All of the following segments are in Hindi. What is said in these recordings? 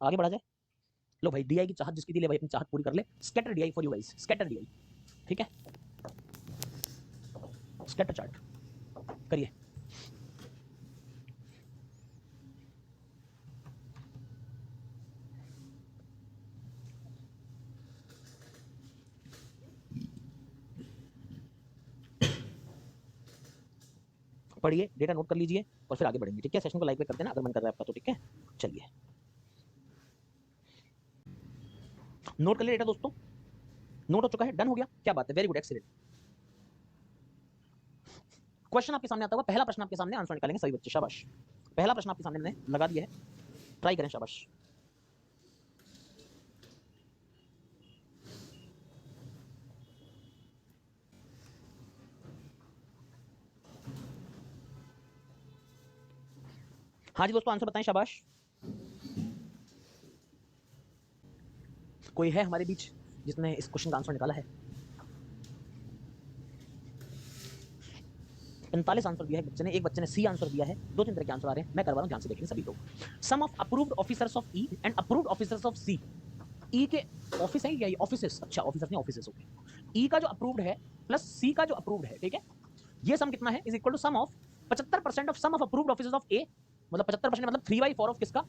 आगे बढ़ा जाए। लो भाई डीआई की चाहत जिसकी थी ले भाई अपनी चाहत पूरी कर ले। Scatter DI for you guys, scatter DI, ठीक है, स्कैटर चार्ट करिए। पढ़िए, डेटा नोट कर लीजिए और फिर आगे बढ़ेंगे, ठीक है। सेशन को लाइक कर देना अगर मन कर रहा है आपका तो, ठीक है। चलिए नोट कर लिया डेटा दोस्तों, नोट हो चुका है, डन हो गया, क्या बात है, वेरी गुड, एक्सीलेंट। क्वेश्चन आपके सामने आता हुआ, पहला प्रश्न आपके सामने, आंसर निकालेंगे सभी बच्चे, शाबाश। पहला प्रश्न आपके सामने मैंने लगा दिया है, ट्राई करें, शाबाश। हाँ जी दोस्तों, आंसर बताएं, शाबाश। कोई है हमारे बीच जिसने इस क्वेश्चन का आंसर निकाला है? 45 आंसर दिया है बच्चे ने, एक बच्चे ने सी आंसर दिया है, दो तीन तरह के आंसर आ रहे हैं, मैं करवा रहा हूं, ध्यान से देखेंगे सभी लोग। Sum of approved officers of E and approved officers of C. E के ऑफिस है या ये ऑफिसेस, अच्छा ऑफिसर्स नहीं ऑफिसेस, ओके। ई का जो अप्रूव्ड है प्लस सी का जो अप्रूव्ड है, ठीक है, ये सम कितना है, is equal to sum of 75% of sum of approved officers of A, मतलब 75% मतलब 3/4 ऑफ किसका,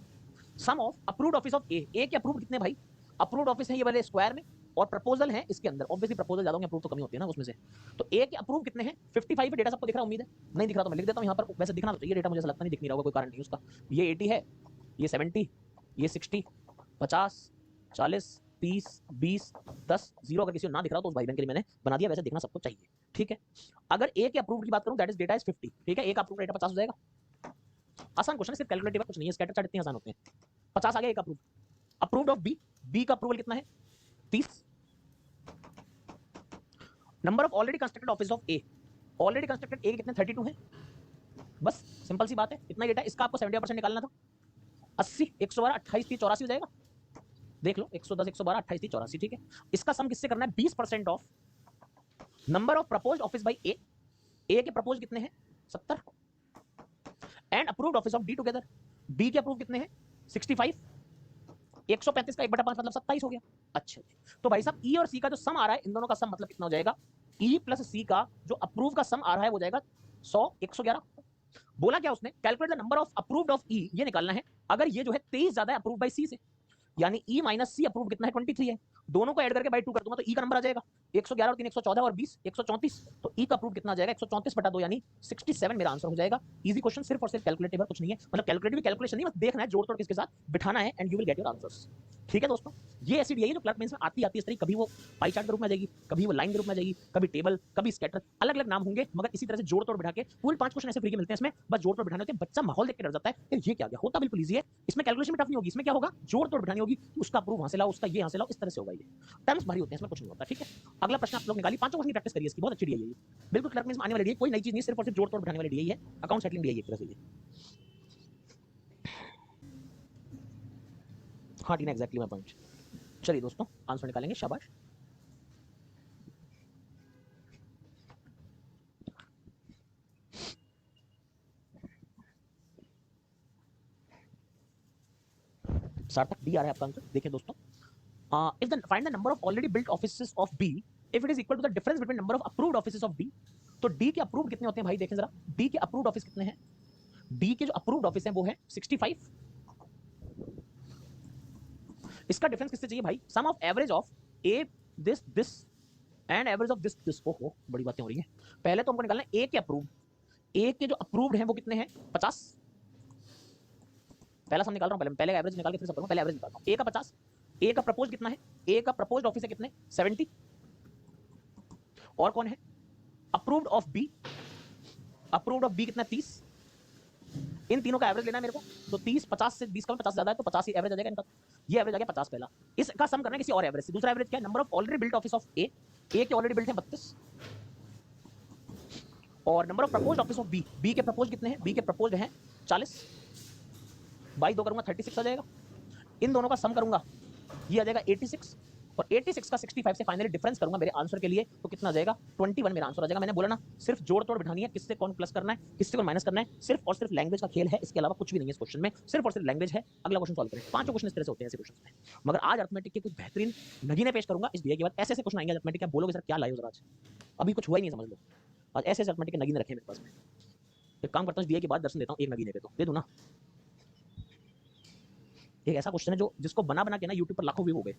sum of approved office of A. A के अप्रूव्ड कितने भाई, अप्रूव्ड ऑफिस है ये वाले स्क्वायर में, और प्रपोजल है इसके अंदर, ऑब्वियसली प्रपोजल ज्यादा होंगे, अप्रूव तो कमी होती है ना उसमें से। तो ए के अप्रूव कितने हैं, 55 है। डेटा सबको दिख रहा है उम्मीद है, नहीं दिख रहा तो मैं लिख देता हूं यहां पर, वैसे दिखना तो चाहिए डेटा, मुझे ऐसा लगता नहीं दिख नहीं रहा होगा, कोई कारण नहीं उसका। ये 80 है, ये 70, ये 60, 50, 40, 30, 20, 10, 0 अगर किसी को ना दिख रहा तो उस भाई बहन के लिए मैंने बना दिया, वैसे दिखना सबको चाहिए, ठीक है। अगर ए के अप्रूव्ड की बात करूं, दैट इज डेटा इज 50, ठीक है, ए का अप्रूव्ड डेटा 50 हो जाएगा। आसान क्वेश्चन है, सिर्फ कैलकुलेटिव कुछ नहीं है, स्कैटर चार्ट इतने आसान होते हैं। 50 आ गया, एक approved. Approved of B, B का अप्रूवल कितना है, 30। Number of already constructed office of A, already constructed A कितने, 32 है, बस सिंपल सी बात है, इतना डेटा, इसका आपको 70% निकालना था। 80, 112, 28, 30, 84 हो जाएगा, देख लो, 110, 112, 28, 30, 84, ठीक है। इसका सम किससे करना है, 20% of number of propose office by A, A के प्रपोज कितने हैं, 70, and approved office of D together, D के अप्रूव कितने हैं, 65, 135 का 1/5 मतलब 27 हो गया। अच्छा जी, तो भाई साहब ई और सी का जो सम आ रहा है, इन दोनों का सम मतलब कितना हो जाएगा, ई प्लस सी का जो अप्रूव का सम आ रहा है वो जाएगा 100, 111। बोला क्या उसने, calculate the number of approved of E, ये निकालना है। अगर ये जो है 23 ज्यादा है अप्रूव्ड बाय सी से, यानी ई माइनस सी अप्रूव्ड कितना है, 23 है, दोनों को ऐड करके बाई 2 कर दूंगा तो ई का नंबर आ जाएगा 111 और 3 114 और 20 134, तो ई का अप्रूव्ड कितना आ जाएगा, 134/2 यानी 67 मेरा आंसर हो जाएगा। इजी क्वेश्चन, सिर्फ और सिर्फ कैलकुलेटिव है, कुछ नहीं है, मतलब कैलकुलेटिव कैलकुलेशन नहीं, बस देखना है जोड़ तोड़ किसके साथ बिठाना है, and you will get your answers, ठीक है दोस्तों। ये ऐसी डी है जो क्लर्क मेंस में आती आती है इस तरह, कभी वो पाई चार्ट के रूप में आ जाएगी, कभी वो लाइन के रूप में आ जाएगी, कभी टेबल, कभी स्कैटर, अलग अलग नाम होंगे, मगर इसी तरह से जोड़ तोड़ बिठा के पूरे 5 क्वेश्चन ऐसे फ्री के मिलते हैं इसमें, बस जोड़ तोड़ बिठाने होते हैं। बच्चा माहौल देख के डर जाता है, ये क्या गया, होता बिल्कुल ईजी है, इसमें कैलकुलेशन में टफ नहीं होगी, इसमें क्या होगा, जोड़ तोड़ बिठानी होगी, उसका अप्रूव वहां से लाओ, उसका ये यहां से लाओ, इस तरह से होगा, ये टर्म्स भारी होते हैं, इसमें कुछ नहीं होता, ठीक है। अगला प्रश्न आप लोग निकालिए, 5 क्वेश्चन की प्रैक्टिस करिए इसकी, बहुत अच्छी डी है ये, बिल्कुल क्लर्क मेंस में आने वाली डी, कोई नई चीज नहीं, सिर्फ और सिर्फ जोड़ तोड़ बिठाने वाली डी है, अकाउंट सेटलिंग डी है एक तरह से ये। हाँ टीना, एग्जैक्टली माय पॉइंट। चलिए दोस्तों आंसर निकालेंगे, शाबाश। सार्थक डी आ रहा है आपका आंसर, देखिए दोस्तों, if the find the number of already built offices of B if it is equal to the difference between number of approved offices of D, तो D के अप्रूव्ड कितने होते हैं भाई, देखें जरा, D के अप्रूव्ड ऑफिस कितने हैं, D के जो अप्रूव्ड ऑफिस हैं वो है 65, इसका डिफरेंस किससे चाहिए भाई, sum of average of A this this and average of this this, ओहो बड़ी बातें हो रही हैं। पहले तो हमको निकालना है A के अप्रूव्ड, A के जो अप्रूव्ड हैं वो कितने हैं, 50, पहला सम निकाल रहा हूं, पहले एवरेज निकाल के फिर सब करूंगा, पहले एवरेज निकाल रहा हूं। A का 50, ए का प्रपोज कितना है, ए का प्रपोज्ड ऑफिस है कितने, 70, और कौन है, approved of B, approved of B कितना, 30, इन तीनों का एवरेज लेना है मेरे को, तो 30, 50 से 20 कम, 50 ज्यादा है तो 50 ही एवरेज आ जाएगा इनका, ये एवरेज आ गया 50 पहला। इसका सम करना है किसी और एवरेज से, दूसरा एवरेज क्या है, number of already built office of A, A के ऑलरेडी बिल्ट है 32, और number of proposed office of B, B के प्रपोज कितने हैं, बी के प्रपोज्ड हैं 40, बाई 2 करूंगा 36 आ जाएगा, इन दोनों का सम करूंगा ये आ जाएगा 86, और 86 का 65 से फाइनली डिफरेंस करूंगा मेरे आंसर के लिए, तो कितना आ जाएगा 21 मेरा आंसर आ जाएगा। मैंने बोला ना सिर्फ जोड़ तोड़ बिठानी है, किससे कौन प्लस करना है, किससे कौन माइनस करना है, सिर्फ और सिर्फ लैंग्वेज का खेल है, इसके अलावा कुछ भी नहीं है इस क्वेश्चन में, सिर्फ और सिर्फ लैंग्वेज है। अगला क्वेश्चन सॉल्व करें। पांचों क्वेश्चन इस तरह से होते हैं ऐसे क्वेश्चन में, मगर आज अर्थमेटिक के कुछ बेहतरीन नगीने पेश करूंगा इस वीडियो के बाद। ऐसे ऐसे क्वेश्चन आएंगे अर्थमेटिक, आप बोलोगे सर क्या लाए हो जरा, आज अभी कुछ हुआ ही नहीं, समझ लो आज ऐसे ऐसे अर्थमेटिक के नगीने रखे मेरे पास में। एक काम करता हूँ वीडियो के बाद दर्शन देता हूँ, एक नगीने पे तो दे दूं ना। एक ऐसा क्वेश्चन है जो जिसको बना बना के ना यूट्यूब पर लाखों व्यू हो गए,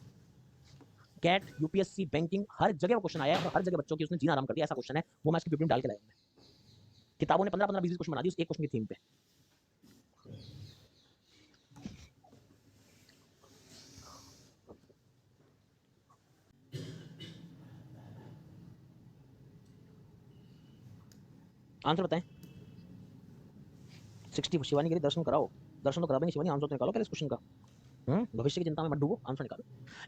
कैट यूपीएससी बैंकिंग हर जगह वो क्वेश्चन आया है और हर जगह बच्चों की उसने जीना आराम कर दिया। ऐसा क्वेश्चन है, वो मैं इसकी पीपीटी में डाल के लाया हूं। किताबों ने 15-15 20 क्वेश्चन बना दिए उस एक क्वेश्चन की थीम पे। आंसर बताएं। 60 शिवानी के लिए दर्शन कराओ, दर्शन तो करा देंगे शिवानी, आंसर तो निकालो पहले इस क्वेश्चन का। भविष्य की चिंता में मत डूबो, आंसर निकालो।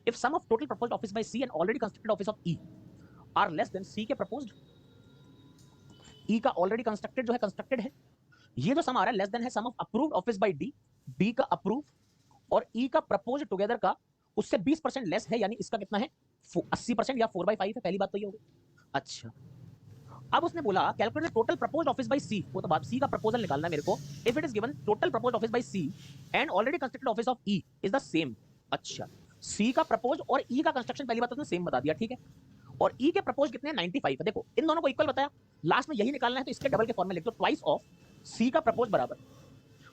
If sum of total proposed office by C and already constructed office of E are less than C के प्रपोज्ड, ई का ऑलरेडी कंस्ट्रक्टेड जो है कंस्ट्रक्टेड है, ये जो सम आ रहा है लेस देन है sum of approved office by D, B का अप्रूव और ई का प्रपोज टुगेदर का उससे 20% लेस है, यानी इसका कितना है 80% या 4/5 है। पहली बात तो ये हो गई। अच्छा अब उसने बोला calculate total proposed office by C, वो तो बात सी का प्रपोजल निकालना है मेरे को। If it is given total proposed office by C and already constructed office of E is the same. अच्छा सी का प्रपोज और ई का कंस्ट्रक्शन पहली बात तो उसने सेम बता दिया, ठीक है। और ई के प्रपोज कितने हैं 95 है। देखो इन दोनों को इक्वल बताया, लास्ट में यही निकालना है तो इसके डबल के फॉर्म में लिख दो, ट्वाइस ऑफ सी का प्रपोज बराबर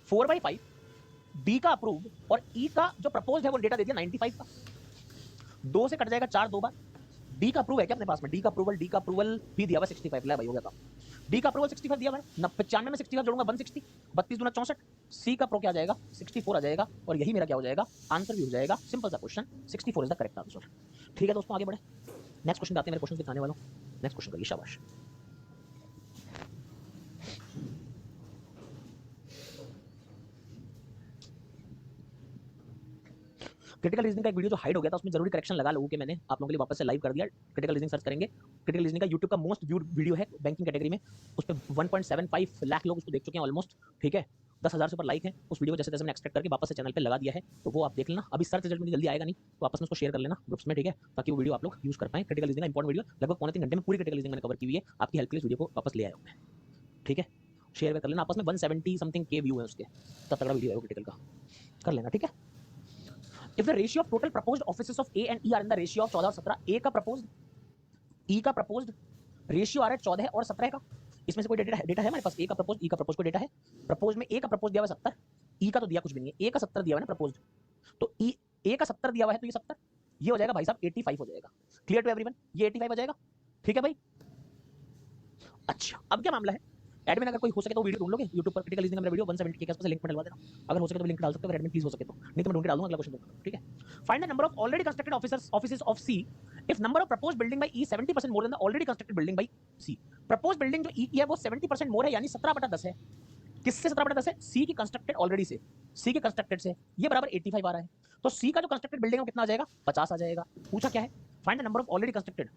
4/5 डी का अप्रूव और ई का जो प्रपोज है वो डेटा दे दिया 95 का, 2 से कट जाएगा 4 दो बार। डी का अप्रूव है क्या अपने पास में, डी का अप्रूवल भी दिया हुआ 65, ले भाई हो गया काम। डी का अप्रूवल 65 दिया हुआ है, 95 में 65 जोड़ूंगा 160, 32 दूना 64। सी का प्रो क्या आ जाएगा 64 आ जाएगा और यही मेरा क्या हो जाएगा आंसर भी हो जाएगा। सिंपल सा question, 64 is the correct answer. ठीक है दोस्तों आगे बढ़े, नेक्स्ट क्वेश्चन आते हैं, मेरे क्वेश्चन दिखाने वाला हूं। नेक्स्ट क्वेश्चन करिए, शाबाश। क्रिटिकल रीजनिंग का एक वीडियो जो हाइड हो गया था उसमें जरूरी करेक्शन लगा लोगों के, मैंने आप लोगों के लिए वापस से लाइव कर दिया। क्रिटिकल रीजनिंग सर्च करेंगे, क्रिटिकल रीजनिंग का यूट्यूब का मोस्ट व्यूड वीडियो है बैंकिंग कैटेगरी में, उस पर 1.75 लाख लोग उसको देख चुके हैं ऑलमोस्ट, ठीक है। 10,000 से ऊपर लाइक है उस वीडियो को, जैसे जैसे मैंने एक्सपेक्ट करके वापस से चैनल पे लगा दिया है, तो वो आप देख लेना। अभी सर्च रिजल्ट में जल्दी आएगा नहीं, तो आपस में उसको शेयर कर लेना ग्रुप्स में, ठीक है, ताकि वो वीडियो आप लोग यूज कर पाएं। क्रिटिकल रीजनिंग का इंपॉर्टेंट वीडियो, लगभग 3.25 घंटे में पूरी क्रिटिकल रीजनिंग मैंने कवर की हुई है, आपकी हेल्प के लिए इस वीडियो को वापस ले आया हूं मैं, ठीक है। शेयर कर लेना आपस में, 170 समथिंग के व्यू है उसके, तब तगड़ा वीडियो है वो क्रिटिकल का, कर लेना, ठीक है। If the ratio of total proposed offices of A and E are in the ratio of 14 और 17, A का proposed, E का proposed रेशियो आ रहा है 14 और 17 का, इसमें से कोई डेटा है हमारे पास, A का प्रपोज, E का प्रपोज, कोई डेटा है। प्रपोज में A का प्रपोज दिया हुआ 70, E का तो दिया कुछ भी नहीं है, A का 70 दिया हुआ है ना प्रपोज, तो A का 70 दिया हुआ है, तो ये 70 ये हो जाएगा भाई साहब 85 हो जाएगा। क्लियर टू एवरीवन, ये 85 हो जाएगा, ठीक है भाई। अच्छा अब क्या मामला है, एडमिन अगर कोई हो सके तो वीडियो ढूंढ लोगे यूट्यूब पर, क्रिटिकल रीजनिंग का मेरा वीडियो 170 के आसपास लिंक में डलवा देना, अगर हो सके तो लिंक डाल सकते हो, अगर एडमिन प्लीज हो सके तो, नहीं तो मैं ढूंढ के डाल दूंगा अगला क्वेश्चन दूंगा, ठीक है। Find the number of already constructed offices of C if number of proposed building by E 70% more than the already constructed building by C. Proposed building जो ई की है वो 70% मोर है, यानी 17/10 है। किससे 17/10 है, सी की कंस्ट्रक्टेड ऑलरेडी से, सी के कंस्ट्रक्टेड से, ये बराबर 85 आ रहा है, तो सी का जो कंस्ट्रक्टेड बिल्डिंग है वो कितना आ जाएगा 50 आ जाएगा। पूछा क्या है, find the number of already constructed,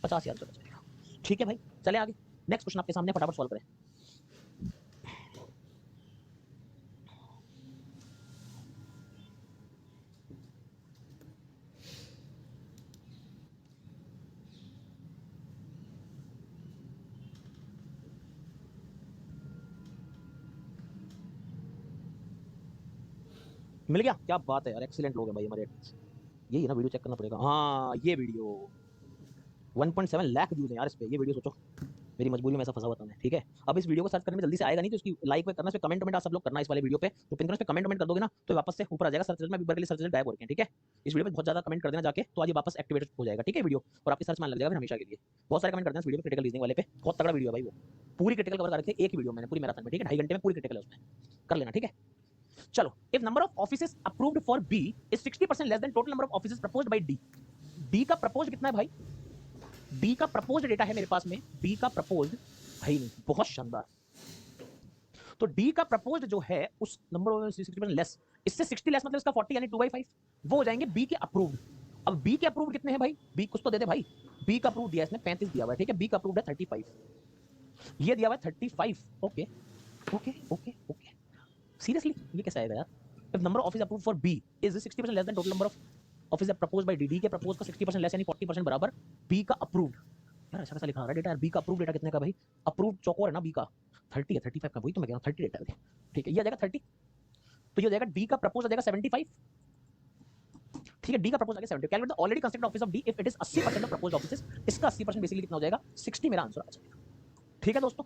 50 answer आ जाएगा, ठीक है भाई। चले आगे, नेक्स्ट क्वेश्चन आपके सामने, फटाफट सॉल्व करें। मिल गया, क्या बात है यार, एक्सीलेंट लोग हैं भाई हमारे। यही ना वीडियो चेक करना पड़ेगा, हाँ ये वीडियो 1.7 लाख व्यूज हैं यार इस पे, ये वीडियो सोचो मेरी मजबूरी में ऐसा फंसा हुआ था मैं, ठीक है। अब इस वीडियो को सर्च करने में जल्दी से आएगा नहीं, तो इसकी लाइक करना, इस पे कमेंट आप सब लोग करना इस वाले वीडियो पे, तो पिन पे कमेंट कर दोगे ना तो वापस से ऊपर आ जाएगा सर्च रिजल्ट में। अभी के सर्च रिजल्ट गायब हो रखे हैं, ठीक है। इस वीडियो में बहुत ज्यादा कमेंट कर देना जाके, तो आज ये वापस एक्टिवेट हो जाएगा, ठीक है वीडियो, और आपकी सर्च मान लग जाएगा फिर हमेशा के लिए। बहुत सारे कमेंट कर देना इस वीडियो पे, क्रिटिकल रीजनिंग वाले पे, बहुत तगड़ा वीडियो है भाई वो, पूरी क्रिटिकल कवर कर रखे एक ही वीडियो मैंने पूरी मैराथन में, ठीक है, 2.5 घंटे में पूरी क्रिटिकल है उसमें, कर लेना, ठीक है। चलो, if number of offices approved for B is 60% less than total number of offices proposed by D. D का प्रपोज कितना है भाई, डी का प्रपोज डेटा है मेरे पास में, डी का प्रपोज भाई नहीं, बहुत शानदार। तो डी का प्रपोज जो है उस नंबर ऑफ 60% लेस, इससे 60 लेस मतलब इसका 40 यानी 2/5, वो हो जाएंगे बी के अप्रूव्ड। अब बी के अप्रूव्ड कितने हैं भाई, बी कुछ तो दे दे भाई, बी का अप्रूव दिया इसने 35 दिया हुआ है, ठीक है। बी का अप्रूव्ड है 35, ये दिया हुआ है 35, okay okay okay okay. Seriously ये कैसे आएगा यार, if number of office approved for B is 60% less than total number of, office है प्रपोज बाय डी के प्रपोज का 60% लेस यानी 40% बराबर बी का अप्रूव्ड। यार ऐसा कैसा लिखा रहा है डेटा यार, बी का अप्रूव्ड डेटा कितने का भाई, अप्रूव्ड चौकोर है ना बी का 30 है, 35 का, वही तो मैं कह रहा हूं 30 डेटा है। ठीक है, ये आ जाएगा 30, तो ये हो जाएगा डी का प्रपोज आ जाएगा 75। ठीक है, डी का प्रपोज आ गया 70। Calculate the already constructed office of D if it is 80% of proposed offices. इसका 80% बेसिकली कितना हो जाएगा 60 मेरा आंसर आ जाएगा। ठीक है दोस्तों।